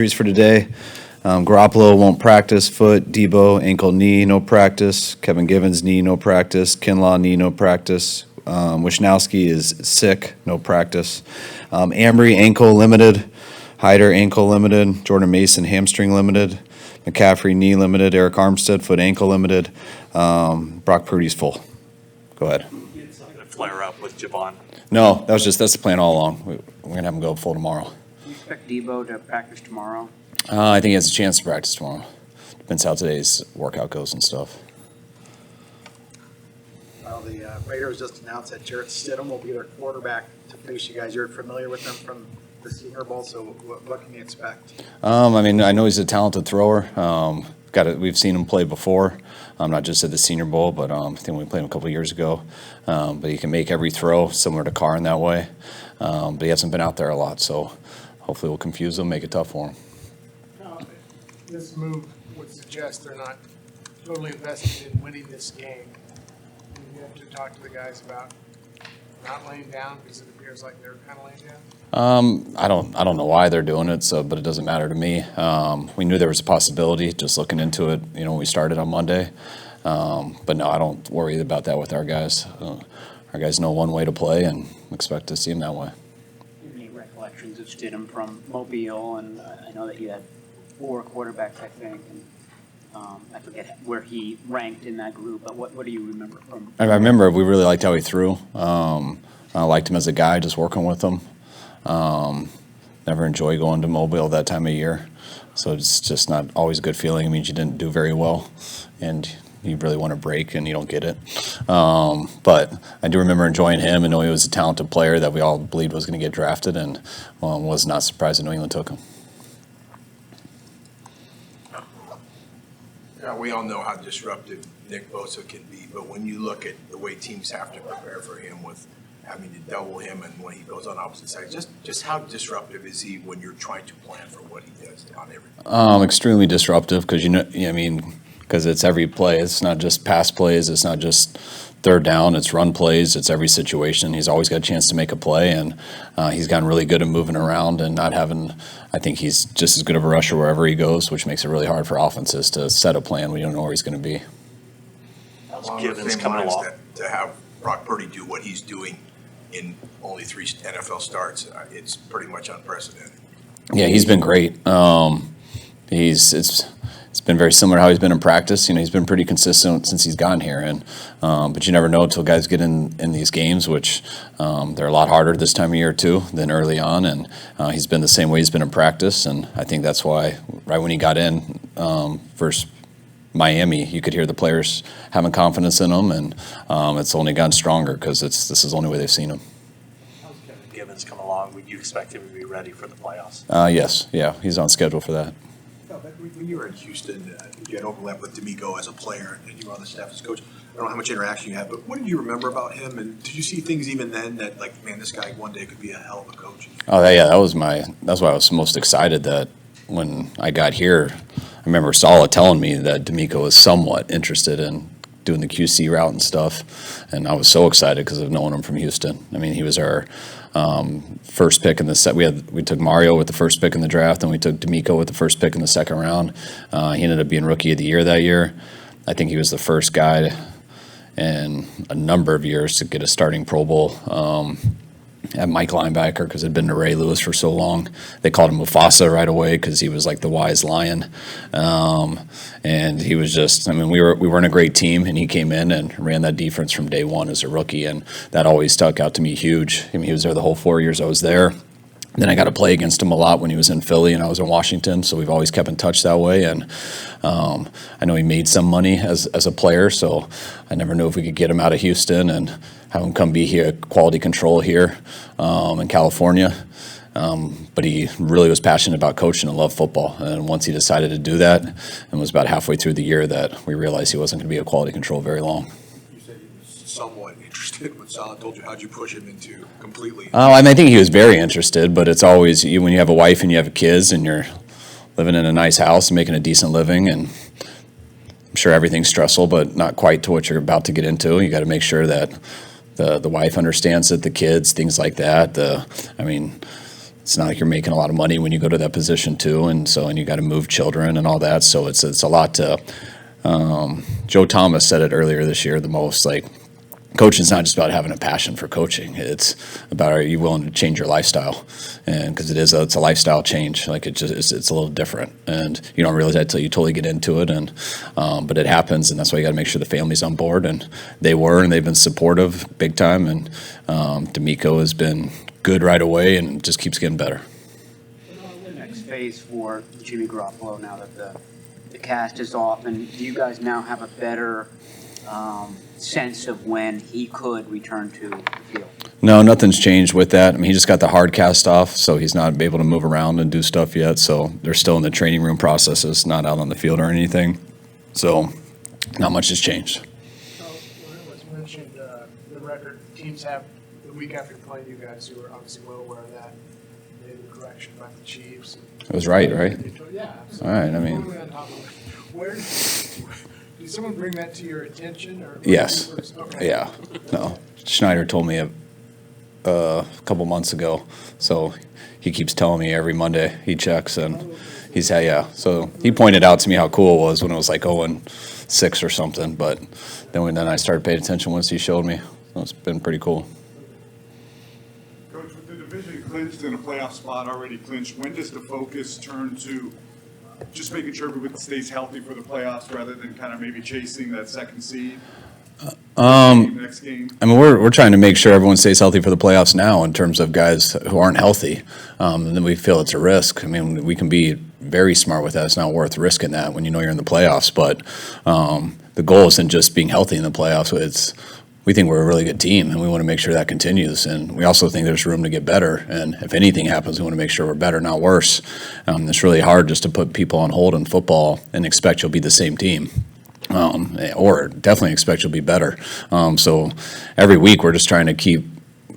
For today. Garoppolo won't practice. Foot, Debo, ankle, knee, no practice. Kevin Givens, knee, no practice. Kinlaw, knee, no practice. Wishnowski is sick, no practice. Ambry, ankle limited. Hyder, ankle limited. Jordan Mason, hamstring limited. McCaffrey, knee limited. Eric Armstead, foot, ankle limited. Brock Purdy's full. Go ahead. It's not going to flare up with Javon. No, that's the plan all along. We're going to have him go full tomorrow. Do you expect Debo to practice tomorrow? I think he has a chance to practice tomorrow. Depends how today's workout goes and stuff. Well, the Raiders just announced that Jarrett Stidham will be their quarterback to face you guys. You're familiar with him from the Senior Bowl, so what can you expect? I know he's a talented thrower. We've seen him play before, not just at the Senior Bowl, but I think we played him a couple of years ago. But he can make every throw, similar to Carr in that way. But he hasn't been out there a lot, so hopefully we'll confuse him, make it tough for him. This move would suggest they're not totally invested in winning this game. You have to talk to the guys about not laying down because it appears like they're kind of laying down. I don't know why they're doing it, but it doesn't matter to me. We knew there was a possibility just looking into it, when we started on Monday. But no, I don't worry about that with our guys. Our guys know one way to play and expect to see them that way. Any recollections of Stidham from Mobile? And I know that you had 4 quarterbacks, I think, and I forget where he ranked in that group, but what do you remember from? I remember we really liked how he threw. I liked him as a guy, just working with him. Never enjoy going to Mobile that time of year, so it's just not always a good feeling. It means you didn't do very well, and you really want to break and you don't get it. But I do remember enjoying him and know he was a talented player that we all believed was going to get drafted, and was not surprised that New England took him. Yeah, we all know how disruptive Nick Bosa can be, but when you look at the way teams have to prepare for him with having to double him and when he goes on opposite sides, just how disruptive is he when you're trying to plan for what he does on everything? Extremely disruptive because it's every play. It's not just pass plays. It's not just third down. It's run plays. It's every situation. He's always got a chance to make a play, and he's gotten really good at moving around and not having. I think he's just as good of a rusher wherever he goes, which makes it really hard for offenses to set a plan. We don't know where he's going to be. Givens coming along. To have Brock Purdy do what he's doing in only 3 NFL starts, it's pretty much unprecedented. Yeah, he's been great. It's been very similar to how he's been in practice. He's been pretty consistent since he's gotten here, and but you never know until guys get in these games, which they're a lot harder this time of year too than early on. And he's been the same way he's been in practice, and I think that's why right when he got in versus Miami, you could hear the players having confidence in him, and it's only gotten stronger because this is the only way they've seen him. How's Kevin Givens come along? Would you expect him to be ready for the playoffs? Yes, yeah, he's on schedule for that. When you were in Houston, you had overlap with DeMeco as a player, and you were on the staff as coach. I don't know how much interaction you had, but what did you remember about him? And did you see things even then that, like, man, this guy one day could be a hell of a coach? Oh, yeah, that's why I was most excited that when I got here, I remember Sala telling me that DeMeco was somewhat interested in doing the QC route and stuff, and I was so excited because of knowing him from Houston. I mean, he was our first pick in the set. We took Mario with the first pick in the draft, and we took DeMeco with the first pick in the second round. He ended up being Rookie of the Year that year. I think he was the first guy in a number of years to get a starting Pro Bowl at Mike linebacker because it'd been to Ray Lewis for so long. They called him Mufasa right away because he was like the wise lion. And he was just, we weren't a great team, and he came in and ran that defense from day one as a rookie, and that always stuck out to me huge. He was there the whole 4 years I was there. Then I got to play against him a lot when he was in Philly and I was in Washington, so we've always kept in touch that way. And I know he made some money as a player, so I never knew if we could get him out of Houston and have him come be here, quality control here in California. But he really was passionate about coaching and loved football. And once he decided to do that, and was about halfway through the year that we realized he wasn't going to be a quality control very long. You said he was somewhat interested when Sala told you. How'd you push him into completely? I think he was very interested, but it's always when you have a wife and you have kids and you're living in a nice house and making a decent living, and I'm sure everything's stressful, but not quite to what you're about to get into. You got to make sure that the wife understands it, the kids, things like that. it's not like you're making a lot of money when you go to that position too, and you got to move children and all that. So it's a lot to. Joe Thomas said it earlier this year. The most like coaching is not just about having a passion for coaching. It's about, are you willing to change your lifestyle? And because it's a lifestyle change. Like it's a little different, and you don't realize that until you totally get into it. And but it happens, and that's why you got to make sure the family's on board. And they were, and they've been supportive big time. And DeMeco has been good right away, and just keeps getting better. The next phase for Jimmy Garoppolo now that the cast is off, and do you guys now have a better sense of when he could return to the field? No, nothing's changed with that. I mean, he just got the hard cast off, so he's not able to move around and do stuff yet. So they're still in the training room processes, not out on the field or anything. So not much has changed. So when it was mentioned, the record teams have the week after playing you guys, you were obviously well aware of that. Made the correction about the Chiefs. It was right? Yeah. All right, I mean. Totally on top of it. Where did someone bring that to your attention? Or Yes. Okay. Yeah. No. Schneider told me a couple months ago. So he keeps telling me every Monday he checks, and he said, yeah. So he pointed out to me how cool it was when it was like 0-6 or something. But then I started paying attention once he showed me. So it's been pretty cool. Coach, with the division clinched and a playoff spot already clinched, when does the focus turn to just making sure everyone stays healthy for the playoffs rather than kind of maybe chasing that second seed? Next game. I mean, we're trying to make sure everyone stays healthy for the playoffs now in terms of guys who aren't healthy. And then we feel it's a risk. I mean, we can be very smart with that. It's not worth risking that when you know you're in the playoffs. But the goal isn't just being healthy in the playoffs. We think we're a really good team, and we want to make sure that continues. And we also think there's room to get better. And if anything happens, we want to make sure we're better, not worse. It's really hard just to put people on hold in football and expect you'll be the same team. Or definitely expect you'll be better. So every week we're just trying to keep,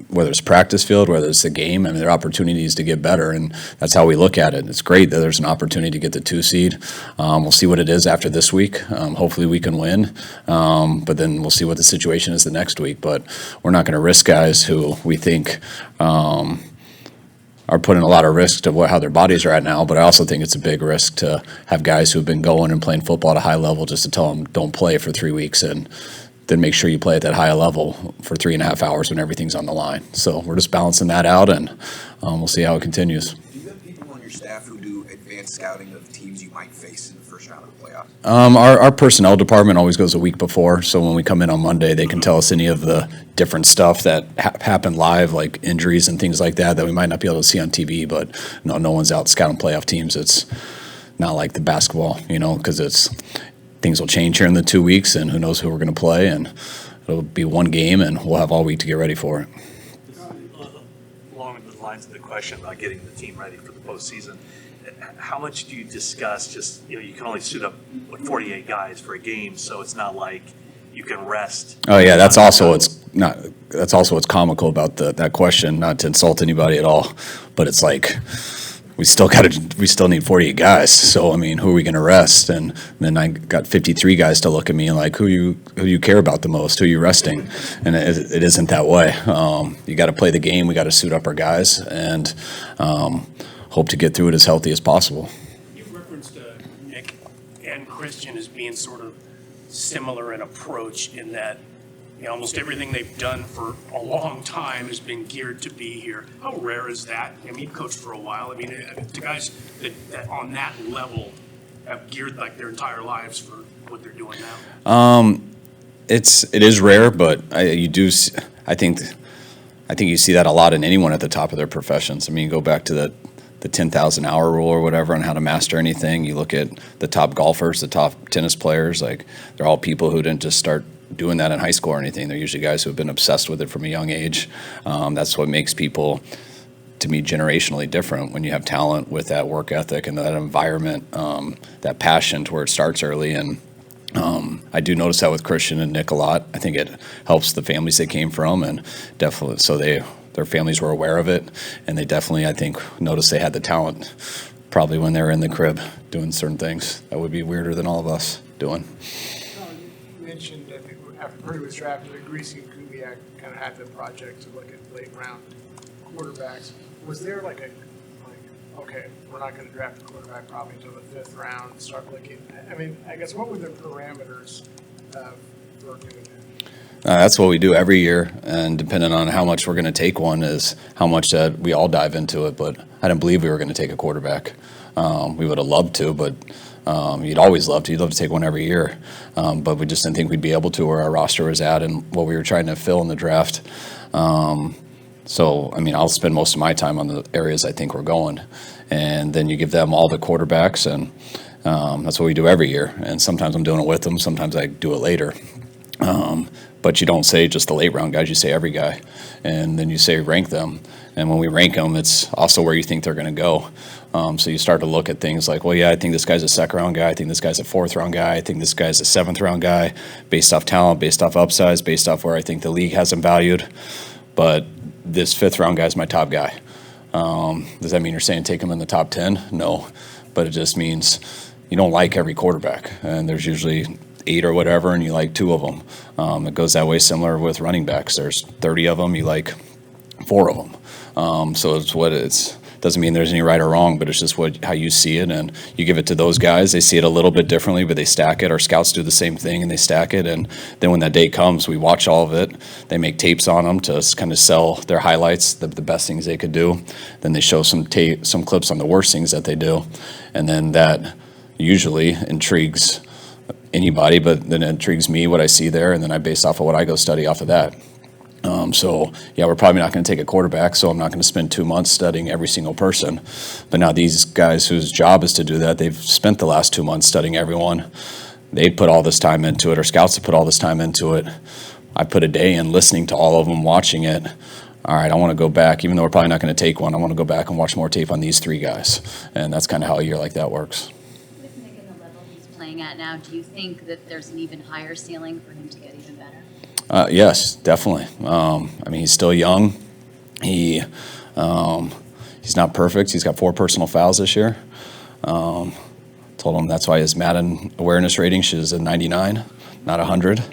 whether it's practice field, whether it's the game, I mean, there are opportunities to get better, and that's how we look at it. It's great that there's an opportunity to get the 2 seed. We'll see what it is after this week. Hopefully we can win, but then we'll see what the situation is the next week. But we're not going to risk guys who we think are putting a lot of risk to how their bodies are at now, but I also think it's a big risk to have guys who have been going and playing football at a high level just to tell them don't play for 3 weeks and then make sure you play at that high level for 3.5 hours when everything's on the line. So we're just balancing that out, and we'll see how it continues. Do you have people on your staff who do advanced scouting of teams you might face in the first round of the playoffs? Our personnel department always goes a week before, so when we come in on Monday, they can tell us any of the different stuff that happened live, like injuries and things like that we might not be able to see on TV. But no one's out scouting playoff teams. It's not like the basketball, because things will change here in the 2 weeks, and who knows who we're going to play, and it'll be one game, and we'll have all week to get ready for it. Along the lines of the question about getting the team ready for the postseason, how much do you discuss just, you can only suit up 48 guys for a game, so it's not like you can rest. Oh yeah, that's also what's comical about that question, not to insult anybody at all, but it's like we still need 48 guys. So I mean, who are we going to rest? And then I got 53 guys to look at me and like, who you care about the most? Who are you resting? And it isn't that way. You got to play the game. We got to suit up our guys and hope to get through it as healthy as possible. You referenced Nick and Christian as being sort of similar in approach in that almost everything they've done for a long time has been geared to be here. How rare is that? I mean, you've coached for a while. I mean, the guys that on that level have geared like their entire lives for what they're doing now. It is rare, but I think you see that a lot in anyone at the top of their professions. I mean, go back to the 10,000 hour rule or whatever on how to master anything. You look at the top golfers, the top tennis players, like they're all people who didn't just start doing that in high school or anything. They're usually guys who have been obsessed with it from a young age. That's what makes people, to me, generationally different when you have talent with that work ethic and that environment, that passion to where it starts early. And I do notice that with Christian and Nick a lot. I think it helps the families they came from, and definitely so their families were aware of it, and they definitely, I think, noticed they had the talent probably when they were in the crib doing certain things that would be weirder than all of us doing. You mentioned, I think, after Purdy was drafted, that Greasy and Kubiak kind of had the project to look at late round quarterbacks. Was there like okay, we're not going to draft a quarterback probably until the 5th round, start looking, I mean, I guess what were the parameters for doing that? That's what we do every year, and depending on how much we're going to take one is how much that we all dive into it. But I didn't believe we were going to take a quarterback. We would have loved to, but you'd always love to. You'd love to take one every year, but we just didn't think we'd be able to where our roster was at and what we were trying to fill in the draft. So, I mean, I'll spend most of my time on the areas I think we're going, and then you give them all the quarterbacks, and that's what we do every year. And sometimes I'm doing it with them, sometimes I do it later. But you don't say just the late round guys, you say every guy. And then you say rank them. And when we rank them, it's also where you think they're going to go. So you start to look at things like, well, yeah, I think this guy's a 2nd round guy. I think this guy's a 4th round guy. I think this guy's a 7th round guy based off talent, based off upsize, based off where I think the league has him valued. But this 5th round guy's my top guy. Does that mean you're saying take him in the top 10? No. But it just means you don't like every quarterback. And there's usually 8 or whatever, and you like 2 of them. It goes that way similar with running backs. There's 30 of them, you like 4 of them. So it's what it's. Doesn't mean there's any right or wrong, but it's just how you see it, and you give it to those guys. They see it a little bit differently, but they stack it. Our scouts do the same thing, and they stack it. And then when that day comes, we watch all of it. They make tapes on them to kind of sell their highlights, the best things they could do. Then they show some clips on the worst things that they do, and then that usually intrigues anybody, but then it intrigues me what I see there, and then I base off of what I go study off of that. So, yeah, we're probably not going to take a quarterback, so I'm not going to spend 2 months studying every single person. But now these guys whose job is to do that, they've spent the last 2 months studying everyone. They put all this time into it, or scouts have put all this time into it. I put a day in listening to all of them, watching it. All right, I want to go back, even though we're probably not going to take one, I want to go back and watch more tape on these 3 guys. And that's kind of how a year like that works. With Nick and the level he's playing at now, do you think that there's an even higher ceiling for him to get even better? Yes, definitely. I mean, he's still young. He's not perfect. He's got 4 personal fouls this year. Told him that's why his Madden awareness rating is a 99, not 100.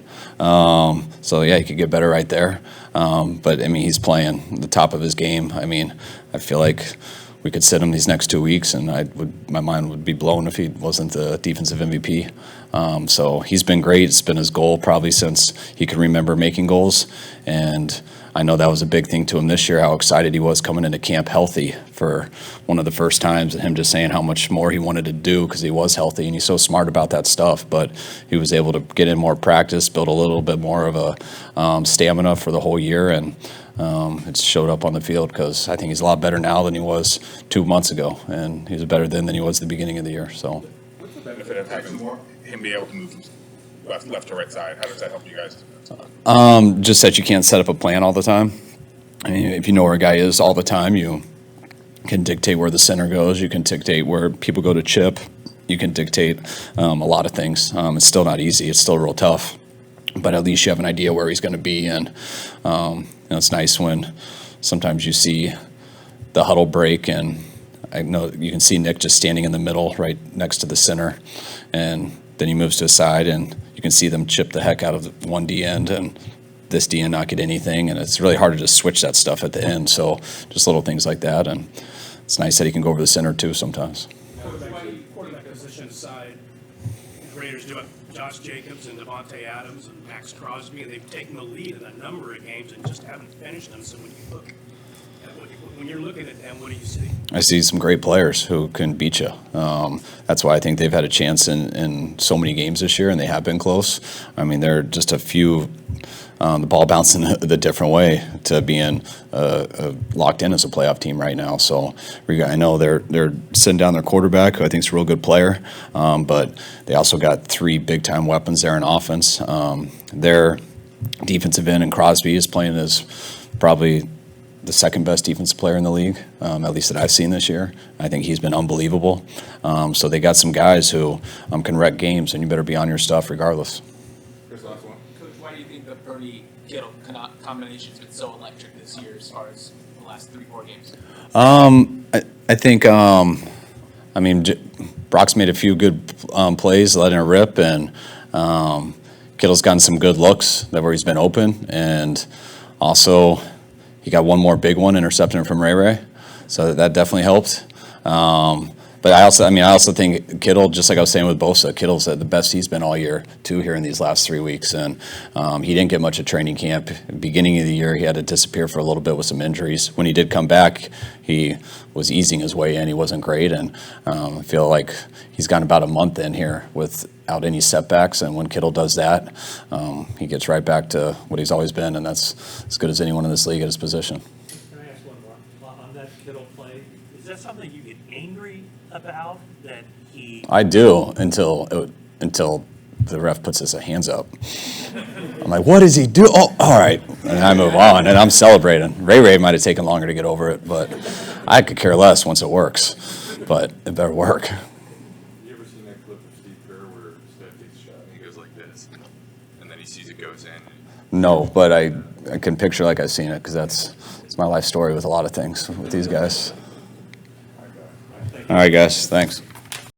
So, yeah, he could get better right there. But, I mean, he's playing the top of his game. I mean, I feel like we could sit him these next 2 weeks, and my mind would be blown if he wasn't the defensive MVP. So he's been great. It's been his goal probably since he can remember making goals. And I know that was a big thing to him this year, how excited he was coming into camp healthy for one of the first times, and him just saying how much more he wanted to do because he was healthy, and he's so smart about that stuff. But he was able to get in more practice, build a little bit more of a stamina for the whole year, and it showed up on the field because I think he's a lot better now than he was 2 months ago, and he's better than he was at the beginning of the year. So, what's the benefit of having him be able to move from left to right side? How does that help you guys? Just that you can't set up a plan all the time. I mean, if you know where a guy is all the time, you can dictate where the center goes. You can dictate where people go to chip. You can dictate a lot of things. It's still not easy. It's still real tough. But at least you have an idea where he's going to be. And it's nice when sometimes you see the huddle break, and I know you can see Nick just standing in the middle right next to the center. And then he moves to the side, and you can see them chip the heck out of one D end and this D end not get anything. And it's really hard to just switch that stuff at the end. So just little things like that. And it's nice that he can go over the center too sometimes. Quarterback position aside, the Raiders do it. Josh Jacobs and Devontae Adams and Max Crosby, they've taken the lead in a number of games and just haven't finished them. So when you're looking at them, what do you see? I see some great players who can beat you. That's why I think they've had a chance in so many games this year, and they have been close. I mean, they're just a few, the ball bouncing the different way to being locked in as a playoff team right now. So I know they're sitting down their quarterback, who I think is a real good player, but they also got 3 big-time weapons there in offense. Their defensive end, and Crosby is playing as probably the second best defensive player in the league, at least that I've seen this year. I think he's been unbelievable. So they got some guys who can wreck games, and you better be on your stuff regardless. Here's the last one. Coach, why do you think the Purdy Kittle combination's been so electric this year as far as the last 3-4 games? I think, Brock's made a few good plays, letting it rip, and Kittle's gotten some good looks where he's been open, and also he got one more big one, intercepting from Ray. So that definitely helped. But I also think Kittle, just like I was saying with Bosa, Kittle's at the best he's been all year, too, here in these last 3 weeks. And he didn't get much at training camp. Beginning of the year, he had to disappear for a little bit with some injuries. When he did come back, he was easing his way in. He wasn't great. And I feel like he's gotten about a month in here without any setbacks. And when Kittle does that, he gets right back to what he's always been. And that's as good as anyone in this league at his position. Can I ask one more? On that Kittle play, is that something you get angry about that he? I do until the ref puts his hands up. I'm like, what does he do? Oh, all right. And I move on, and I'm celebrating. Ray might have taken longer to get over it, but I could care less once it works. But it better work. You ever seen that clip of Steve Kerr where Steph takes a shot and he goes like this, and then he sees it goes in? No, but I can picture like I've seen it because it's my life story with a lot of things with these guys. All right, guys. Thanks.